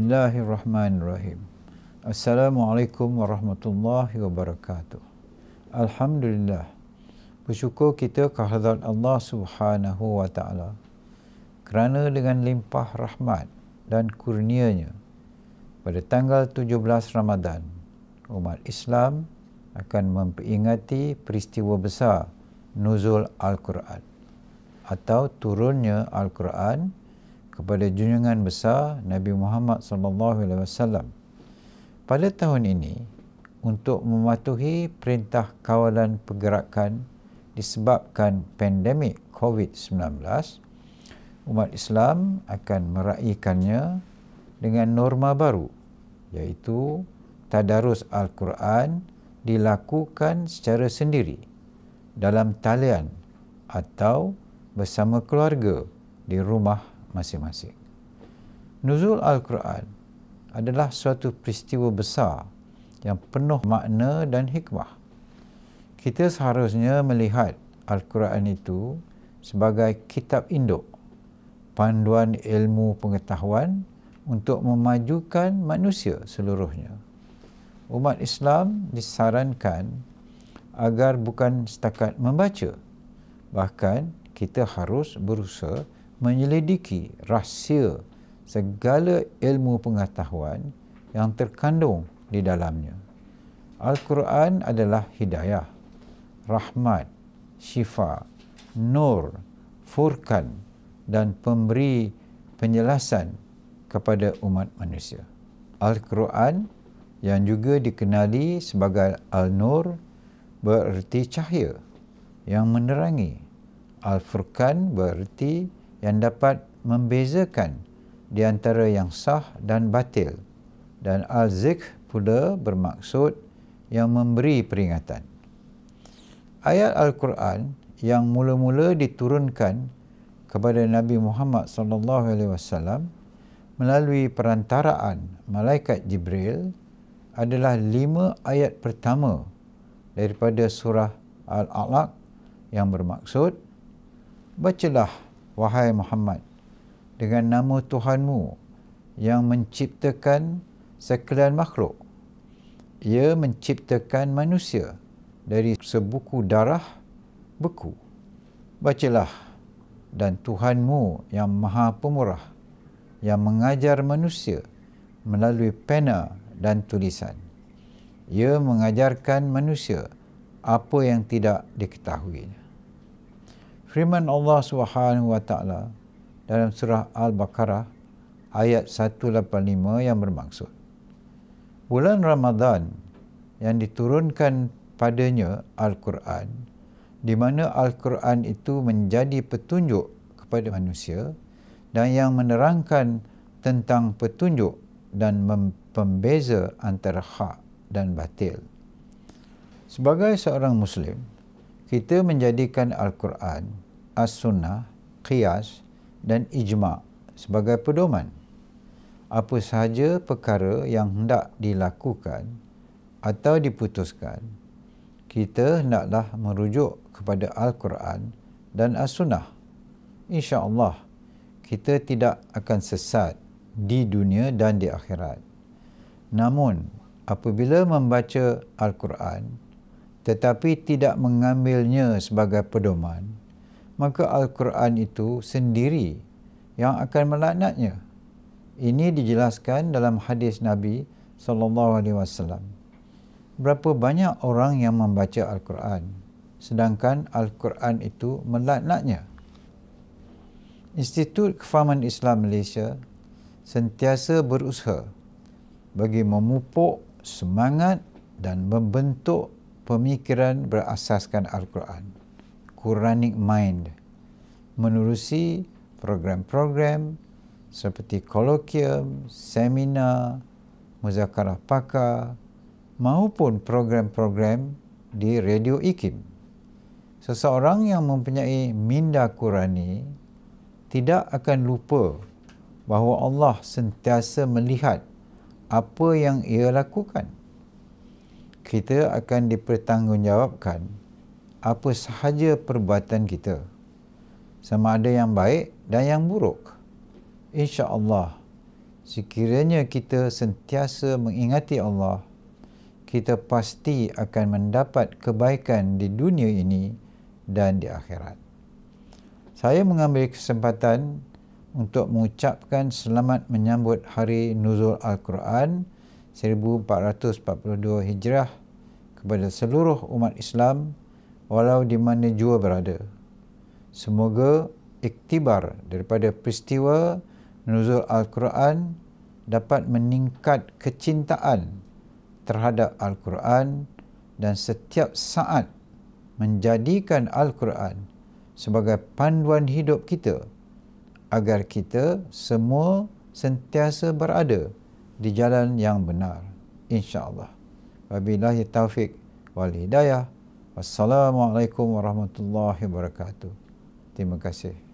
Bismillahirrahmanirrahim. Assalamualaikum warahmatullahi wabarakatuh. Alhamdulillah. Bersyukur kita kehadrat Allah Subhanahu wa taala kerana dengan limpah rahmat dan kurnia-Nya pada tanggal 17 Ramadan umat Islam akan memperingati peristiwa besar nuzul Al-Quran atau turunnya Al-Quran kepada junjungan besar Nabi Muhammad SAW. Pada tahun ini, untuk mematuhi perintah kawalan pergerakan disebabkan pandemik COVID-19, umat Islam akan meraihkannya dengan norma baru, iaitu tadarus Al-Quran dilakukan secara sendiri dalam talian atau bersama keluarga di rumah masing-masing. Nuzul Al-Quran adalah suatu peristiwa besar yang penuh makna dan hikmah. Kita seharusnya melihat Al-Quran itu sebagai kitab induk, panduan ilmu pengetahuan untuk memajukan manusia seluruhnya. Umat Islam disarankan agar bukan setakat membaca, bahkan kita harus berusaha menyelidiki rahsia segala ilmu pengetahuan yang terkandung di dalamnya. Al-Quran adalah hidayah, rahmat, syifa, nur, furqan dan pemberi penjelasan kepada umat manusia. Al-Quran yang juga dikenali sebagai Al-Nur bererti cahaya yang menerangi. Al-Furqan bererti yang dapat membezakan di antara yang sah dan batil, dan Al-Zikr pula bermaksud yang memberi peringatan. Ayat Al-Quran yang mula-mula diturunkan kepada Nabi Muhammad SAW melalui perantaraan malaikat Jibril adalah 5 ayat pertama daripada surah Al-Alaq yang bermaksud, "Bacalah, wahai Muhammad, dengan nama Tuhanmu yang menciptakan sekalian makhluk. Ia menciptakan manusia dari sebuku darah beku. Bacalah, dan Tuhanmu yang Maha Pemurah, yang mengajar manusia melalui pena dan tulisan. Ia mengajarkan manusia apa yang tidak diketahuinya." Firman Allah Subhanahu wa taala dalam surah Al-Baqarah ayat 185 yang bermaksud, bulan Ramadan yang diturunkan padanya Al-Quran, di mana Al-Quran itu menjadi petunjuk kepada manusia dan yang menerangkan tentang petunjuk dan pembeza antara hak dan batil. Sebagai seorang Muslim, kita menjadikan Al-Quran, As-Sunnah, Qiyas dan Ijma' sebagai pedoman. Apa sahaja perkara yang hendak dilakukan atau diputuskan, kita hendaklah merujuk kepada Al-Quran dan As-Sunnah. InsyaAllah, kita tidak akan sesat di dunia dan di akhirat. Namun, apabila membaca Al-Quran tetapi tidak mengambilnya sebagai pedoman, maka Al-Quran itu sendiri yang akan melaknatnya. Ini dijelaskan dalam hadis Nabi SAW. Berapa banyak orang yang membaca Al-Quran, sedangkan Al-Quran itu melaknatnya. Institut Kefahaman Islam Malaysia sentiasa berusaha bagi memupuk semangat dan membentuk pemikiran berasaskan Al-Quran, Quranic Mind, menerusi program-program seperti kolokium, seminar, muzakarah pakar maupun program-program di Radio IKIM. Seseorang yang mempunyai minda Qurani tidak akan lupa bahawa Allah sentiasa melihat apa yang ia lakukan. Kita akan dipertanggungjawabkan apa sahaja perbuatan kita, sama ada yang baik dan yang buruk. InsyaAllah, Sekiranya kita sentiasa mengingati Allah, kita pasti akan mendapat kebaikan di dunia ini dan di akhirat. Saya mengambil kesempatan untuk mengucapkan selamat menyambut Hari Nuzul Al-Quran 1442 Hijrah kepada seluruh umat Islam walau di mana jua berada. Semoga iktibar daripada peristiwa Nuzul Al-Quran dapat meningkat kecintaan terhadap Al-Quran dan setiap saat menjadikan Al-Quran sebagai panduan hidup kita agar kita semua sentiasa berada di jalan yang benar, insya-Allah. Wabillahi taufik wal hidayah. Wassalamualaikum warahmatullahi wabarakatuh. Terima kasih.